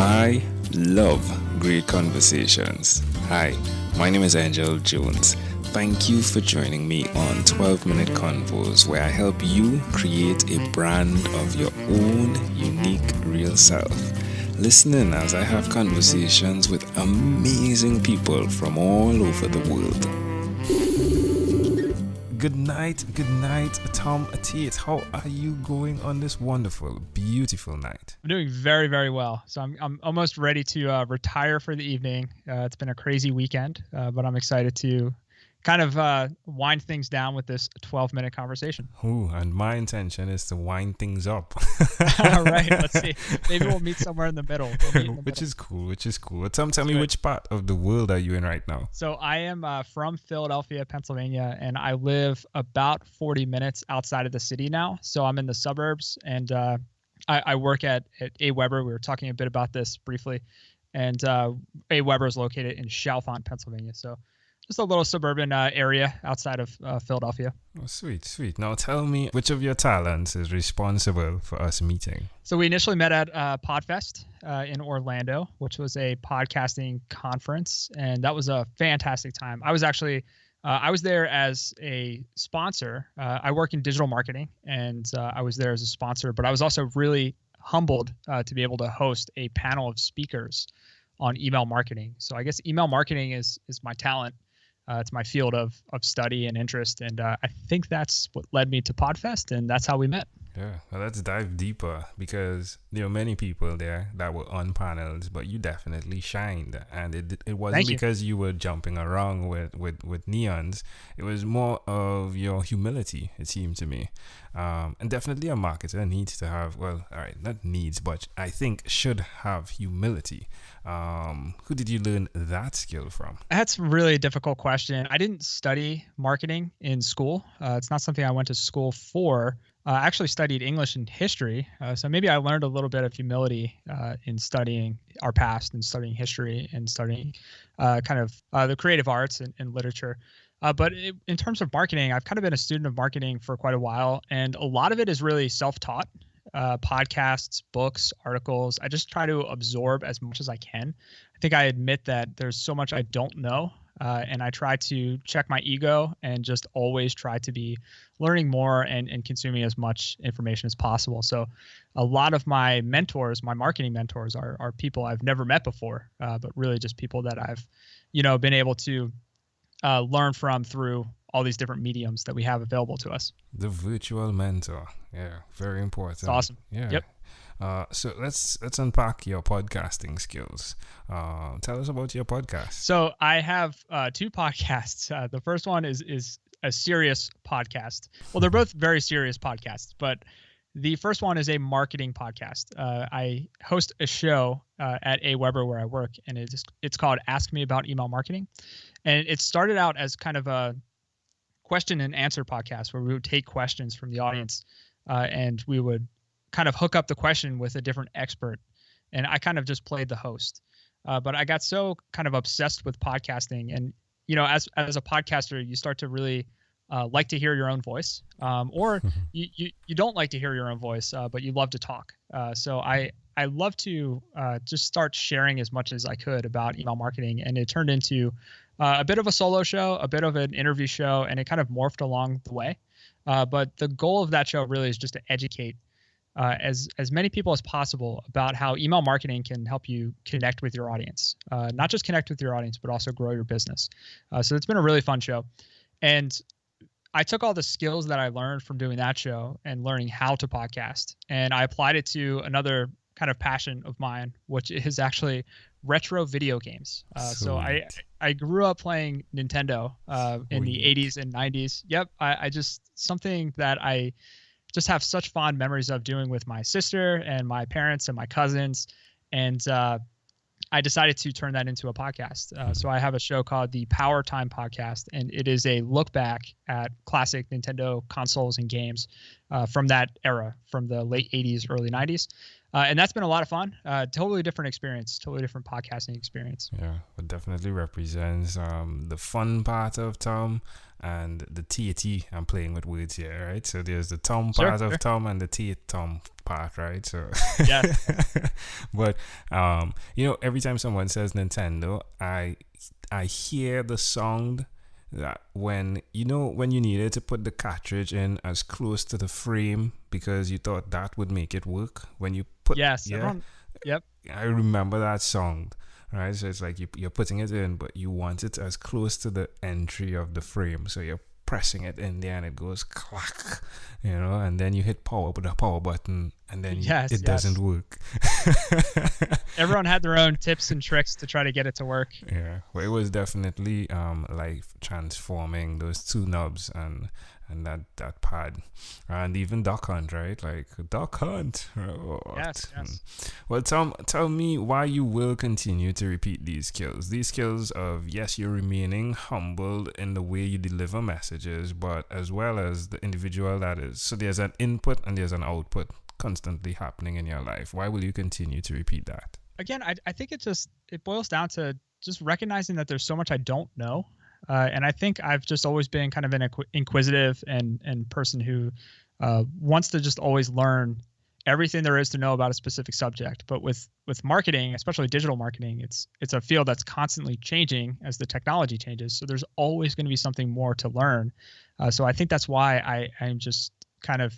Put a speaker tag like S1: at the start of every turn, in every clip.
S1: I love great conversations. Hi, my name is Angel Jones. Thank you for joining me on 12-Minute Convos, where I help you create a brand of your own unique real self. Listen in as I have conversations with amazing people from all over the world. Good night, Tom, Tate. How are you going on this wonderful, beautiful night?
S2: I'm doing very, very well. So I'm almost ready to retire for the evening. It's been a crazy weekend, but I'm excited to kind of wind things down with this 12-minute conversation.
S1: Ooh, and my intention is to wind things up.
S2: All right, let's see. Maybe we'll meet somewhere in the middle.
S1: Which is cool. Tom, tell me, which part of the world are you in right now?
S2: So I am from Philadelphia, Pennsylvania, and I live about 40 minutes outside of the city now. So I'm in the suburbs, and I work at AWeber. We were talking a bit about this briefly, and AWeber is located in Chalfont, Pennsylvania. So just a little suburban area outside of Philadelphia.
S1: Oh, sweet. Now tell me, which of your talents is responsible for us meeting?
S2: So we initially met at PodFest in Orlando, which was a podcasting conference, and that was a fantastic time. I was actually I was there as a sponsor. I work in digital marketing, and I was there as a sponsor, but I was also really humbled to be able to host a panel of speakers on email marketing. So I guess email marketing is my talent. It's my field of study and interest, and I think that's what led me to PodFest, and that's how we met.
S1: Yeah, well, let's dive deeper, because there are many people there that were on panels, but you definitely shined, and it wasn't because you were jumping around with neons. It was more of your humility, it seemed to me. And definitely a marketer needs to have, well, all right, not needs, but I think should have humility. Who did you learn that skill from?
S2: That's really a difficult question. I didn't study marketing in school. It's not something I went to school for. I actually studied English and history. So maybe I learned a little bit of humility in studying our past and studying history and studying the creative arts and literature. But in terms of marketing, I've kind of been a student of marketing for quite a while, and a lot of it is really self-taught. Podcasts, books, articles. I just try to absorb as much as I can. I think I admit that there's so much I don't know, and I try to check my ego and just always try to be learning more and consuming as much information as possible. So a lot of my mentors, my marketing mentors, are people I've never met before, but really just people that I've, been able to learn from through all these different mediums that we have available to us.
S1: The virtual mentor. Yeah, very important.
S2: It's awesome.
S1: Yeah.
S2: Yep.
S1: So let's unpack your podcasting skills. Tell us about your podcast.
S2: So I have two podcasts. The first one is a serious podcast. Well, they're both very serious podcasts, but the first one is a marketing podcast. I host a show at AWeber where I work, and it's called Ask Me About Email Marketing. And it started out as kind of a question and answer podcast where we would take questions from the audience and we would kind of hook up the question with a different expert. And I kind of just played the host. But I got so kind of obsessed with podcasting. And, as a podcaster, you start to really like to hear your own voice, or you don't like to hear your own voice, but you love to talk. So I love to just start sharing as much as I could about email marketing. And it turned into a bit of a solo show, a bit of an interview show, and it kind of morphed along the way. But the goal of that show really is just to educate as many people as possible about how email marketing can help you connect with your audience. Not just connect with your audience, but also grow your business. So it's been a really fun show. And I took all the skills that I learned from doing that show and learning how to podcast, and I applied it to another kind of passion of mine, which is actually retro video games. So I grew up playing Nintendo in the 80s and 90s. Yep. I just, something that I just have such fond memories of doing with my sister and my parents and my cousins. And I decided to turn that into a podcast. So I have a show called the Power Time Podcast, and it is a look back at classic Nintendo consoles and games from that era, from the late 80s, early 90s. And that's been a lot of fun. Totally different experience, totally different podcasting experience.
S1: Yeah, it definitely represents the fun part of Tom and the Tate. I'm playing with words here, right? So there's the Tom part of Tom and the Tate Tom part, right? So,
S2: Yeah.
S1: but every time someone says Nintendo, I hear the sound that when you needed to put the cartridge in as close to the frame because you thought that would make it work. When you put
S2: Yep.
S1: I remember that sound. Right, so it's like you're putting it in, but you want it as close to the entry of the frame. So you're pressing it in there, and it goes clack, and then you hit power with the power button, and then it doesn't work.
S2: Everyone had their own tips and tricks to try to get it to work.
S1: Yeah, well, it was definitely life transforming, those two knobs and that pad, and even Duck Hunt, right? Like Duck Hunt.
S2: Yes.
S1: Well, tell me why you will continue to repeat these skills. These skills of, yes, you're remaining humbled in the way you deliver messages, but as well as the individual that is. So there's an input and there's an output constantly happening in your life. Why will you continue to repeat that?
S2: Again, I think it boils down to just recognizing that there's so much I don't know. And I think I've just always been kind of an inquisitive and person who wants to just always learn everything there is to know about a specific subject. But with marketing, especially digital marketing, it's a field that's constantly changing as the technology changes. So there's always going to be something more to learn. So I think that's why I'm just kind of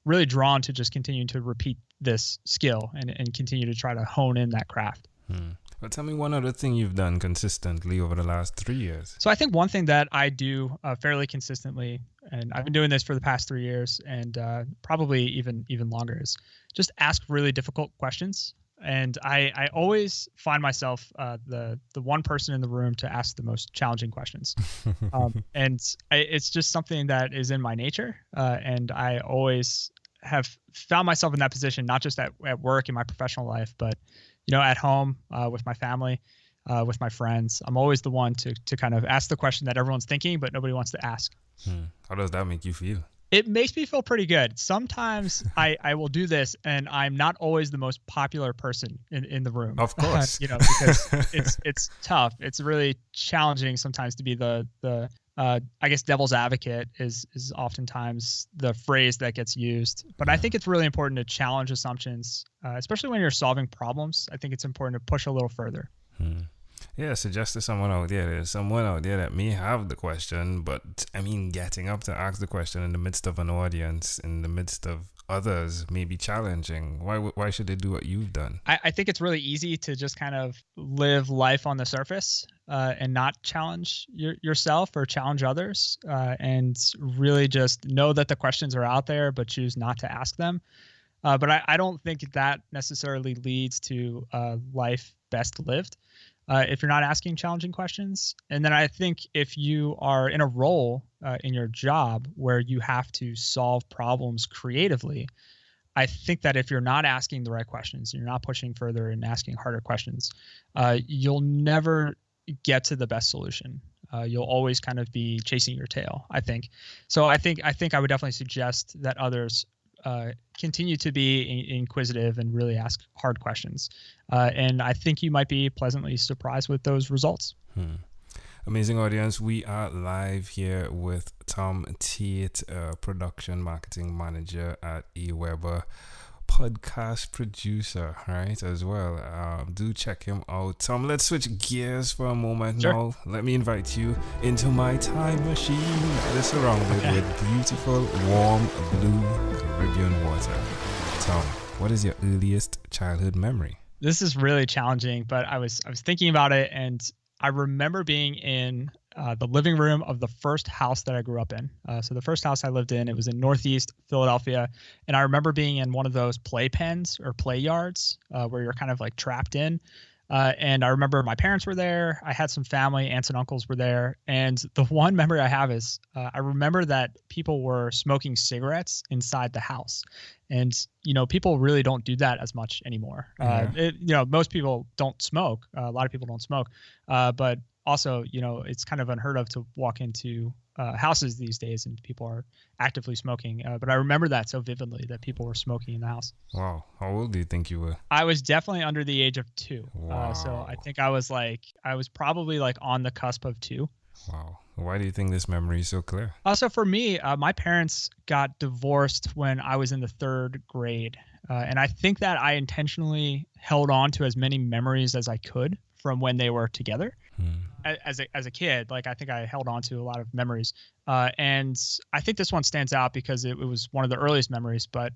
S2: really drawn to just continuing to repeat this skill and continue to try to hone in that craft.
S1: Well, tell me one other thing you've done consistently over the last 3 years.
S2: So I think one thing that I do fairly consistently, and I've been doing this for the past 3 years and probably even longer, is just ask really difficult questions. And I always find myself the one person in the room to ask the most challenging questions. It's just something that is in my nature. And I always have found myself in that position, not just at work in my professional life, but at home with my family, with my friends. I'm always the one to kind of ask the question that everyone's thinking, but nobody wants to ask.
S1: How does that make you feel?
S2: It makes me feel pretty good. Sometimes I will do this, and I'm not always the most popular person in the room.
S1: Of course,
S2: because it's tough. It's really challenging sometimes to be the I guess devil's advocate is oftentimes the phrase that gets used. But I think it's really important to challenge assumptions, especially when you're solving problems. I think it's important to push a little further.
S1: Yeah, suggest to someone out there, there's someone out there that may have the question, but getting up to ask the question in the midst of an audience, in the midst of others, may be challenging. Why should they do what you've done?
S2: I think it's really easy to just kind of live life on the surface and not challenge yourself or challenge others, and really just know that the questions are out there, but choose not to ask them. But I don't think that necessarily leads to life best lived if you're not asking challenging questions. And then I think if you are in a role in your job where you have to solve problems creatively, I think that if you're not asking the right questions, and you're not pushing further and asking harder questions, you'll never get to the best solution. You'll always kind of be chasing your tail, I think. So I think I would definitely suggest that others continue to be inquisitive and really ask hard questions. And I think you might be pleasantly surprised with those results.
S1: Amazing audience. We are live here with Tom Tate, production marketing manager at AWeber, podcast producer, right, as well. Do check him out. Tom, let's switch gears for a moment now. Let me invite you into my time machine that is surrounded with beautiful, warm, blue Caribbean water. Tom, what is your earliest childhood memory?
S2: This is really challenging, but I was thinking about it, and I remember being in the living room of the first house that I grew up in. So the first house I lived in, it was in Northeast Philadelphia. And I remember being in one of those play pens or play yards where you're kind of like trapped in. And I remember my parents were there. I had some family, aunts and uncles were there. And the one memory I have is I remember that people were smoking cigarettes inside the house. And, people really don't do that as much anymore. Most people don't smoke. A lot of people don't smoke. But also, it's kind of unheard of to walk into houses these days and people are actively smoking. But I remember that so vividly, that people were smoking in the house.
S1: Wow. How old do you think you were?
S2: I was definitely under the age of 2.
S1: Wow.
S2: So I think I was probably like on the cusp of 2.
S1: Wow. Why do you think this memory is so clear?
S2: So for me, my parents got divorced when I was in the 3rd grade. And I think that I intentionally held on to as many memories as I could from when they were together. As a kid, like I think I held on to a lot of memories. And I think this one stands out because it was one of the earliest memories, but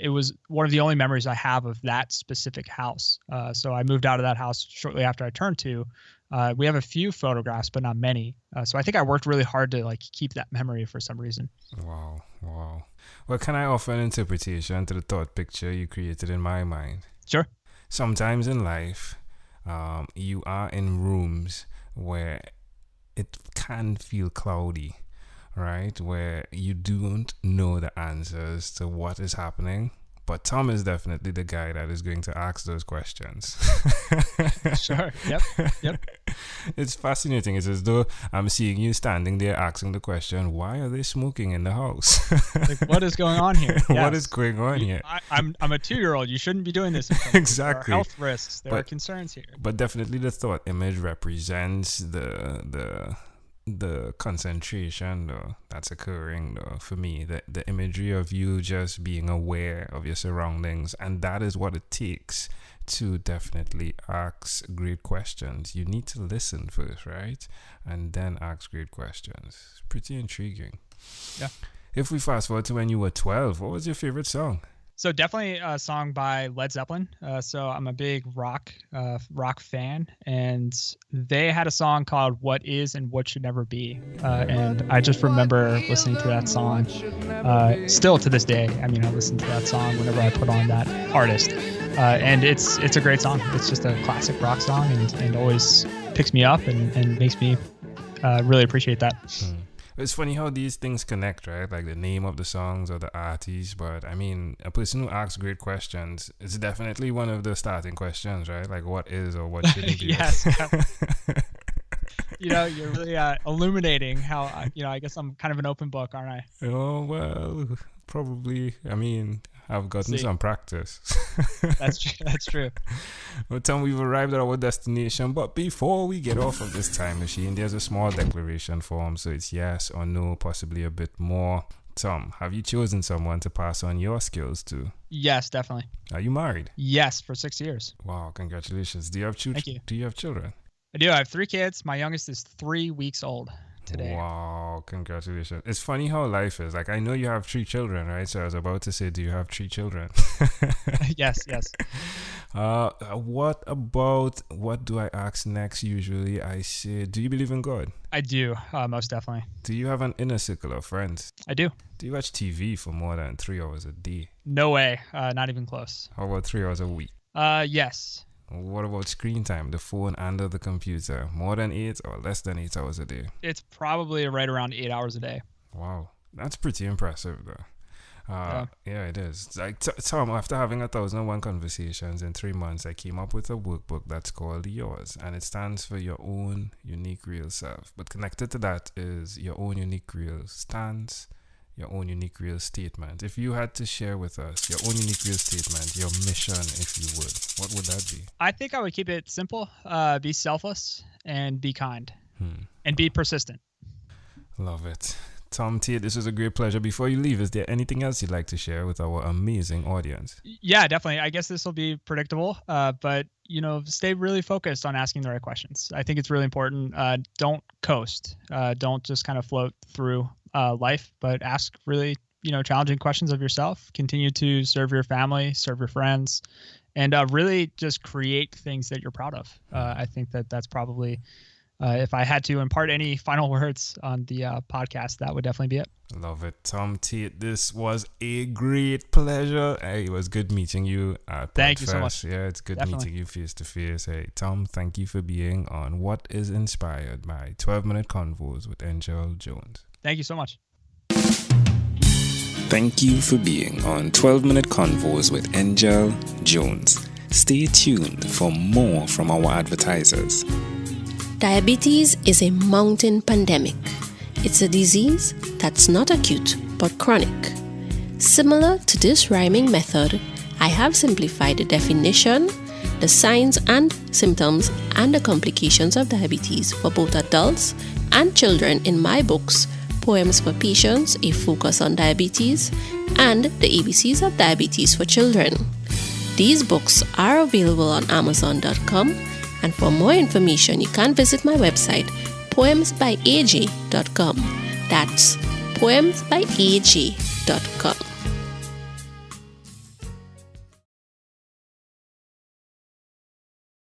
S2: it was one of the only memories I have of that specific house. So I moved out of that house shortly after I turned 2. We have a few photographs, but not many. So I think I worked really hard to like keep that memory for some reason.
S1: Wow. Well, can I offer an interpretation to the thought picture you created in my mind?
S2: Sure.
S1: Sometimes in life, you are in rooms where it can feel cloudy, right? Where you don't know the answers to what is happening. But Tom is definitely the guy that is going to ask those questions.
S2: Sure. Yep.
S1: It's fascinating. It's as though I'm seeing you standing there asking the question, why are they smoking in the house?
S2: Like, what is going on here? Yes.
S1: What is going on here?
S2: I'm a 2-year-old. You shouldn't be doing this.
S1: Exactly.
S2: There are health risks. There are concerns here.
S1: But definitely the thought image represents the concentration though that's occurring though for me, the imagery of you just being aware of your surroundings, and that is what it takes to definitely ask great questions. You need to listen first, right? And then ask great questions. It's pretty intriguing.
S2: Yeah.
S1: If we fast forward to when you were 12, what was your favorite song?
S2: So definitely a song by Led Zeppelin. So I'm a big rock fan, and they had a song called "What Is and What Should Never Be," and I just remember listening to that song. Still to this day, I mean, I listen to that song whenever I put on that artist, and it's a great song. It's just a classic rock song, and always picks me up and makes me really appreciate that.
S1: It's funny how these things connect, right? Like the name of the songs or the artists. But I mean, a person who asks great questions, it's definitely one of the starting questions, right? Like what is or what shouldn't be.
S2: Yes. You're really illuminating how, I guess I'm kind of an open book, aren't I?
S1: Oh, well, probably. I mean, I've gotten some practice.
S2: That's true.
S1: Well, Tom, we've arrived at our destination, but before we get off of this time machine, there's a small declaration form, so it's yes or no, possibly a bit more. Tom, have you chosen someone to pass on your skills to?
S2: Yes, definitely.
S1: Are you married?
S2: Yes, for 6 years.
S1: Wow, congratulations. Do you have children?
S2: Thank you.
S1: Do you have children?
S2: I do. I have 3 kids. My youngest is 3 weeks old today.
S1: Wow, congratulations. It's funny how life is. Like, I know you have 3 children, right? So I was about to say, do you have 3 children?
S2: Yes.
S1: What do I ask next? Usually I say, do you believe in God?
S2: I do, most definitely.
S1: Do you have an inner circle of friends?
S2: I do.
S1: Do you watch TV for more than 3 hours a day?
S2: No way. Not even close.
S1: How about 3 hours a week?
S2: Yes.
S1: What about screen time, the phone and the computer? More than 8 or less than 8 hours a day?
S2: It's probably right around 8 hours a day.
S1: Wow. That's pretty impressive, though. Yeah, it is. Like Tom, after having 1,001 conversations in 3 months, I came up with a workbook that's called Yours, and it stands for your own unique real self. But connected to that is your own unique real stance, your own unique real statement. If you had to share with us your own unique real statement, your mission, if you would, what would that be?
S2: I think I would keep it simple. Be selfless and be kind and be persistent.
S1: Love it. Tom, Tate, this was a great pleasure. Before you leave, is there anything else you'd like to share with our amazing audience?
S2: Yeah, definitely. I guess this will be predictable, but stay really focused on asking the right questions. I think it's really important. Don't coast. Don't just kind of float through life, but ask really, challenging questions of yourself. Continue to serve your family, serve your friends, and really just create things that you're proud of. I think that's probably, if I had to impart any final words on the podcast, that would definitely be it.
S1: Love it. Tom Tate, this was a great pleasure. Hey, it was good meeting you at
S2: Thank you so much.
S1: Yeah, it's good meeting you face to face. Hey, Tom, thank you for being on What is Inspired by 12-Minute Convos with Angel Jones.
S2: Thank you so much.
S1: Thank you for being on 12-Minute Convos with Angel Jones. Stay tuned for more from our advertisers.
S3: Diabetes is a mountain pandemic. It's a disease that's not acute but chronic. Similar to this rhyming method, I have simplified the definition, the signs and symptoms, and the complications of diabetes for both adults and children in my books, Poems for Patients, A Focus on Diabetes, and The ABCs of Diabetes for Children. These books are available on Amazon.com, and for more information, you can visit my website, poemsbyaj.com. That's poemsbyaj.com.